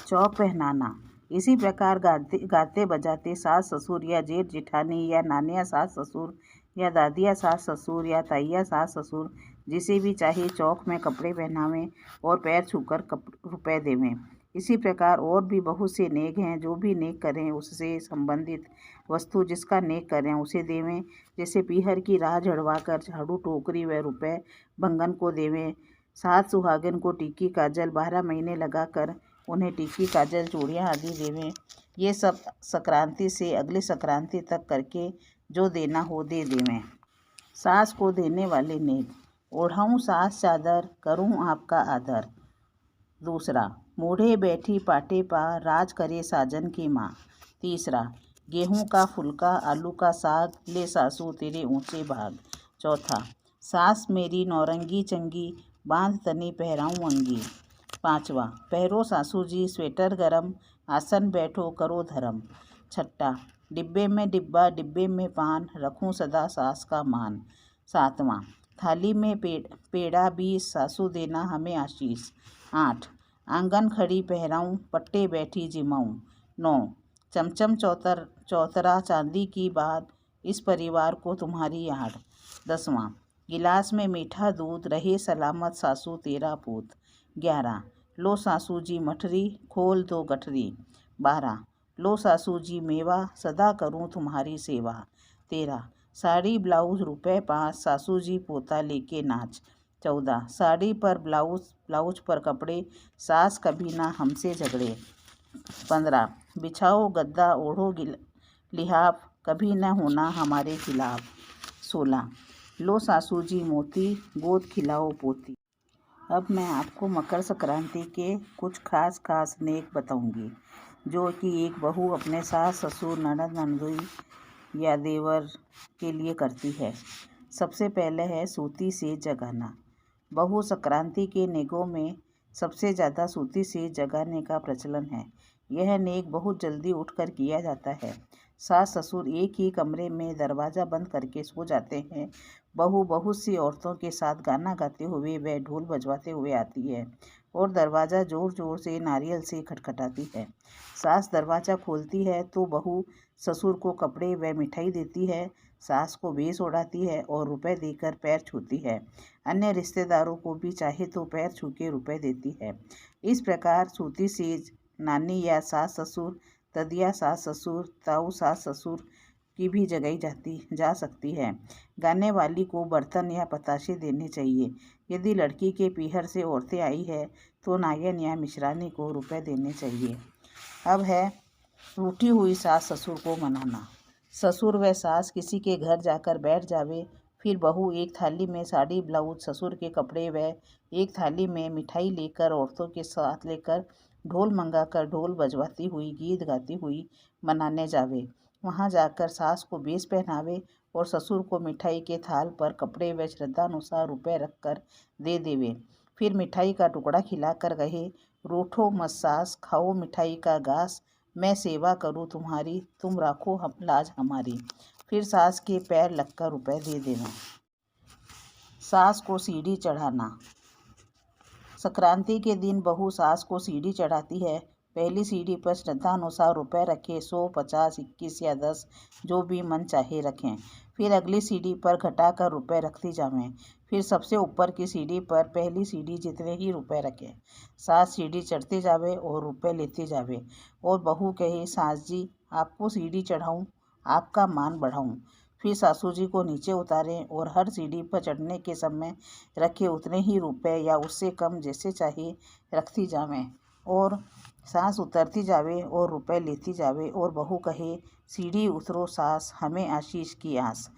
चौक पहनाना। इसी प्रकार गाते बजाते सास ससुर या जेठ जेठानी या नानिया सास ससुर या दादिया सास ससुर या ताइया सास ससुर जिसे भी चाहे चौक में कपड़े पहनावें और पैर छूकर रुपए देवें। इसी प्रकार और भी बहुत से नेक हैं। जो भी नेक करें उससे संबंधित वस्तु जिसका नेक करें उसे देवें। जैसे पीहर की राह झड़वा कर झाड़ू टोकरी व रुपए भंगन को देवें। सात सुहागन को टीकी काजल 12 महीने लगाकर उन्हें टीकी काजल चूड़ियाँ आदि देवें। ये सब संक्रांति से अगली संक्रांति तक करके जो देना हो दे देवें। सास को देने वाले नेक। ओढ़ाऊँ सास चादर करूँ आपका आदर। दूसरा, मूढ़े बैठी पाटे पा राज करे साजन की माँ। तीसरा, गेहूं का फुलका आलू का साग ले सासू तेरे ऊंचे भाग। चौथा, सास मेरी नौरंगी चंगी बांध तनी पहराऊं अंगी। पांचवा, पहरो सासू जी स्वेटर गरम आसन बैठो करो धर्म। छठा, डिब्बे में डिब्बा डिब्बे में पान रखूं सदा सास का मान। सातवां, थाली में पेड़ा 20 सासू देना हमें आशीष। 8, आंगन खड़ी पहराऊं पट्टे बैठी जिमाऊं। 9, चमचम चौतरा चांदी की बात इस परिवार को तुम्हारी याद। 10वां, गिलास में मीठा दूध रहे सलामत सासू तेरा पूत। 11, लो सासू जी मठरी खोल दो गठरी। 12, लो सासू जी मेवा सदा करूं तुम्हारी सेवा। 13, साड़ी ब्लाउज रुपए 5 सासू जी पोता लेके नाच। 14, साड़ी पर ब्लाउज पर कपड़े सास कभी ना हमसे झगड़े। 15, बिछाओ गद्दा ओढ़ो लिहाफ कभी न होना हमारे खिलाफ। 16, लो सासू जी मोती गोद खिलाओ पोती। अब मैं आपको मकर संक्रांति के कुछ खास नेक बताऊंगी जो कि एक बहू अपने सास ससुर ननद नंदोई या देवर के लिए करती है। सबसे पहले है सूती सेज जगाना। बहू संक्रांति के नेकों में सबसे ज़्यादा सूती सेज जगाने का प्रचलन है। यह नेक बहुत जल्दी उठकर किया जाता है। सास ससुर एक ही कमरे में दरवाज़ा बंद करके सो जाते हैं। बहू बहुत सी औरतों के साथ गाना गाते हुए व ढोल बजवाते हुए आती है और दरवाज़ा ज़ोर ज़ोर से नारियल से खटखटाती है। सास दरवाज़ा खोलती है तो बहू ससुर को कपड़े व मिठाई देती है। सास को बेस उड़ाती है और रुपए देकर पैर छूती है। अन्य रिश्तेदारों को भी चाहे तो पैर छू के रुपए देती है। इस प्रकार सूती सेज नानी या सास ससुर, ददिया सास ससुर, ताऊ सास ससुर की भी जगाई जा सकती है। गाने वाली को बर्तन या पताशे देने चाहिए। यदि लड़की के पीहर से औरतें आई है तो नायन या मिश्रानी को रुपए देने चाहिए। अब है रूठी हुई सास ससुर को मनाना। ससुर व सास किसी के घर जाकर बैठ जावे, फिर बहू एक थाली में साड़ी ब्लाउज ससुर के कपड़े व एक थाली में मिठाई लेकर औरतों के साथ लेकर ढोल मंगाकर ढोल बजवाती हुई गीत गाती हुई मनाने जावे। वहां जाकर सास को बेस पहनावे और ससुर को मिठाई के थाल पर कपड़े व श्रद्धानुसार रुपए रखकर दे देवे। फिर मिठाई का टुकड़ा खिलाकर कहे, रूठो मत सास खाओ मिठाई का घास, मैं सेवा करूँ तुम्हारी तुम राखो लाज हमारी। फिर सास के पैर लगकर रुपए दे देना। सास को सीढ़ी चढ़ाना। संक्रांति के दिन बहू सास को सीढ़ी चढ़ाती है। पहली सीढ़ी पर श्रद्धानुसार रुपए रखें, 100, 50, 21 या 10 जो भी मन चाहे रखें। फिर अगली सीढ़ी पर घटाकर रुपए रखती जावें। फिर सबसे ऊपर की सीढ़ी पर पहली सीढ़ी जितने ही रुपए रखें। सास सीढ़ी चढ़ते जावे और रुपए लेते जावे और बहू कहे, सास जी आपको सीढ़ी चढ़ाऊं, आपका मान बढ़ाऊं। फिर सासू जी को नीचे उतारें और हर सीढ़ी पर चढ़ने के समय रखे उतने ही रुपए या उससे कम जैसे चाहे रखती जावें और सास उतरती जावे और रुपए लेती जावे और बहू कहे, सीढ़ी उतरो सास हमें आशीष की आस।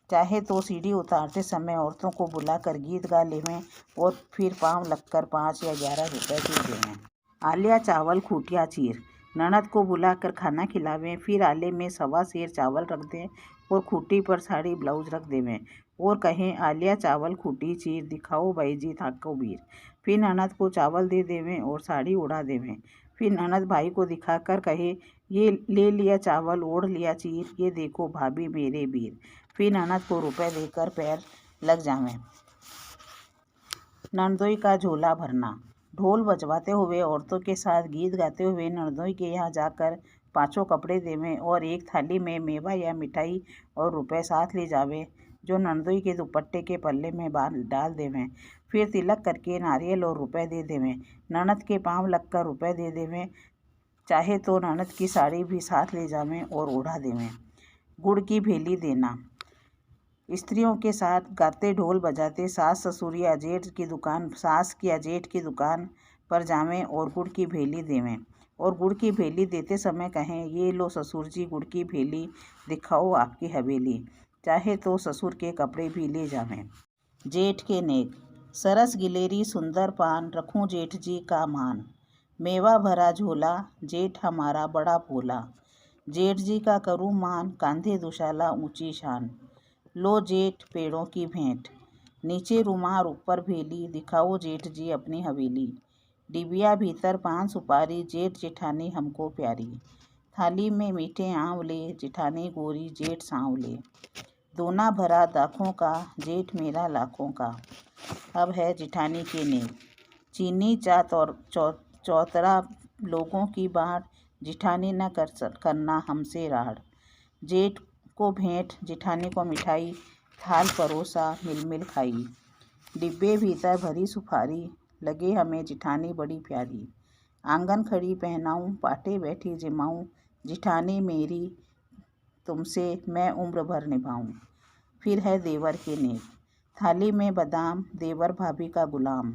चाहे तो सीढ़ी उतारते समय औरतों को बुलाकर गीत गा लेवें और फिर पाँव लगकर 5 या 11 रुपए दे देवें। आलिया चावल खूटिया चीर। ननद को बुलाकर खाना खिलावें। फिर आले में 1.25 सेर चावल रख दें और खूटी पर साड़ी ब्लाउज रख देवें और कहें, आलिया चावल खूटी चीर दिखाओ भाई जी थाको वीर। फिर ननद को चावल दे देवें और साड़ी उड़ा देवें। फिर ननद भाई को दिखाकर कहे, ये ले लिया चावल ओढ़ लिया चीर, ये देखो भाभी मेरे वीर। फिर ननद को रुपए देकर पैर लग जावें। नंदोई का झोला भरना। ढोल बजवाते हुए औरतों के साथ गीत गाते हुए नंदोई के यहाँ जाकर पाँचों कपड़े देवें और एक थाली में मेवा या मिठाई और रुपए साथ ले जावे, जो नंदोई के दुपट्टे के पल्ले में डाल देवें। फिर तिलक करके नारियल और रुपए दे देवें। ननद के पाँव लगकर रुपए दे देवें। चाहे तो ननद की साड़ी भी साथ ले जावें और ओढ़ा देवें। गुड़ की भेली देना। स्त्रियों के साथ गाते ढोल बजाते सास ससुर या जेठ की दुकान पर जावें और गुड़ की भेली देवें। और गुड़ की भेली देते समय कहें, ये लो ससुर जी गुड़ की भेली, दिखाओ आपकी हवेली। चाहे तो ससुर के कपड़े भी ले जावें। जेठ के नेक। सरस गिलेरी सुंदर पान, रखूं जेठ जी का मान। मेवा भरा झोला, जेठ हमारा बड़ा भोला। जेठ जी का करूँ मान, कांधे दुशाला ऊंची शान। लो जेठ पेड़ों की भेंट, नीचे रुमाल ऊपर भेली, दिखाओ जेठ जी अपनी हवेली। डिबिया भीतर पान सुपारी, जेठ जेठानी हमको प्यारी। थाली में मीठे आंवले, जेठानी गोरी जेठ सांवले। दोना भरा दाखों का, जेठ मेरा लाखों का। अब है जेठानी के नेक। चीनी चाट और चौतरा लोगों की बाढ़, जेठानी न करना हमसे राड़। जेठ को भेंट, जेठानी को मिठाई, थाल परोसा मिल मिल खाई। डिब्बे भीतर भरी सुपारी, लगे हमें जेठानी बड़ी प्यारी। आंगन खड़ी पहनाऊं, पाटे बैठी जिमाऊं, जेठानी मेरी तुमसे मैं उम्र भर निभाऊं। फिर है देवर के नेक। थाली में बादाम, देवर भाभी का गुलाम।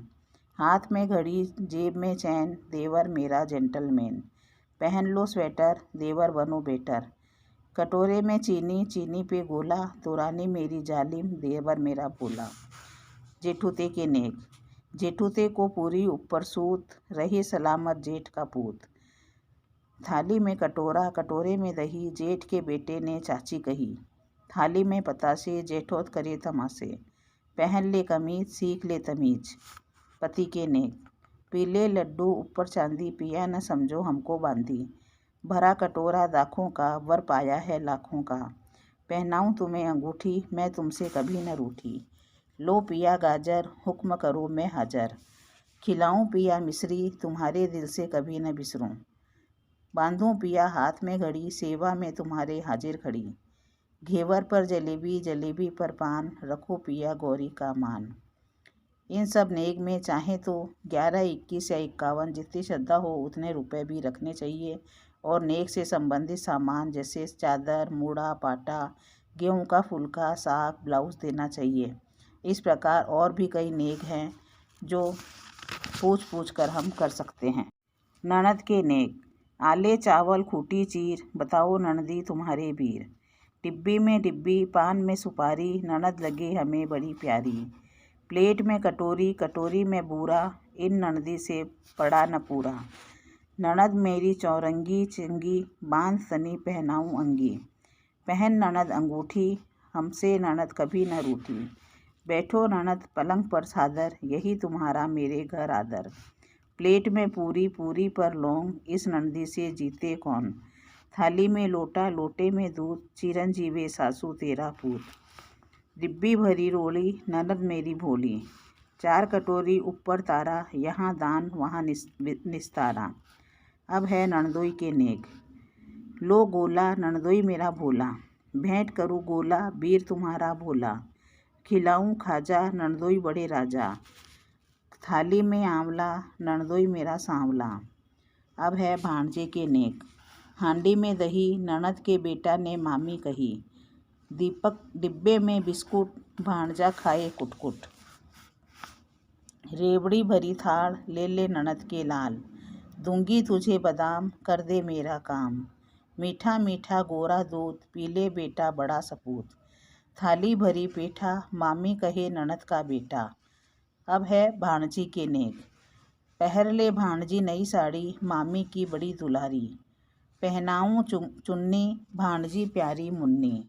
हाथ में घड़ी, जेब में चैन, देवर मेरा जेंटलमैन। पहन लो स्वेटर, देवर बनो बेटर। कटोरे में चीनी, चीनी पे गोला, दुरानी मेरी जालिम, देवर मेरा भोला। जेठूते के नेक। जेठूते को पूरी ऊपर सूत, रही सलामत जेठ का पूत। थाली में कटोरा, कटोरे में दही, जेठ के बेटे ने चाची कही। थाली में पतासे, जेठोत करे तमाशे। पहन ले कमीज, सीख ले तमीज। पति के नेक। पीले लड्डू ऊपर चांदी, पिया न समझो हमको बांधी। भरा कटोरा दाखों का, वर पाया है लाखों का। पहनाऊं तुम्हें अंगूठी, मैं तुमसे कभी न रूठी। लो पिया गाजर, हुक्म करो मैं हाजर। खिलाऊं पिया मिश्री, तुम्हारे दिल से कभी न बिसरूं। बांधूं पिया हाथ में घड़ी, सेवा में तुम्हारे हाजिर खड़ी। घेवर पर जलेबी, जलेबी पर पान, रखो पिया गौरी का मान। इन सब नेक में चाहे तो 11, 21 या 51 जितनी श्रद्धा हो उतने रुपए भी रखने चाहिए। और नेक से संबंधित सामान जैसे चादर, मूड़ा, पाटा, गेहूं का फुलका, साग, ब्लाउज देना चाहिए। इस प्रकार और भी कई नेक हैं जो पूछ कर हम कर सकते हैं। ननद के नेक। आले चावल खूटी चीर, बताओ ननदी तुम्हारे वीर। डिब्बी में डिब्बी, पान में सुपारी, ननद लगे हमें बड़ी प्यारी। प्लेट में कटोरी, कटोरी में बूरा, इन ननदी से पड़ा न पूरा। ननद मेरी चौरंगी चिंगी, बांध तनी पहनाऊं अंगी। पहन ननद अंगूठी, हमसे ननद कभी न रूठी। बैठो ननद पलंग पर सादर, यही तुम्हारा मेरे घर आदर। प्लेट में पूरी, पूरी पर लौंग, इस नंदी से जीते कौन। थाली में लोटा, लोटे में दूध, चिरंजीवे सासू तेरा पूत। डिब्बी भरी रोली, ननद मेरी भोली। 4 कटोरी ऊपर तारा, यहाँ दान वहाँ निस्तारा। अब है नंदोई के नेक। लो गोला, नंदोई मेरा भोला। भेंट करूँ गोला, वीर तुम्हारा भोला। खिलाऊं खाजा, नंदोई बड़े राजा। थाली में आंवला, नंदोई मेरा सांवला। अब है भांजे के नेक। हांडी में दही, ननद के बेटा ने मामी कही। डिब्बे में बिस्कुट, भांजा खाए कुटकुट। रेवड़ी भरी थाल, ले ले ननद के लाल। दूंगी तुझे बादाम, कर दे मेरा काम। मीठा मीठा गोरा दूध, पी ले बेटा बड़ा सपूत। थाली भरी पेठा, मामी कहे ननद का बेटा। अब है भाणजी के नेक। पहर ले भाणजी नई साड़ी, मामी की बड़ी दुलारी। पहनाऊं चुन्नी, भाणजी प्यारी मुन्नी।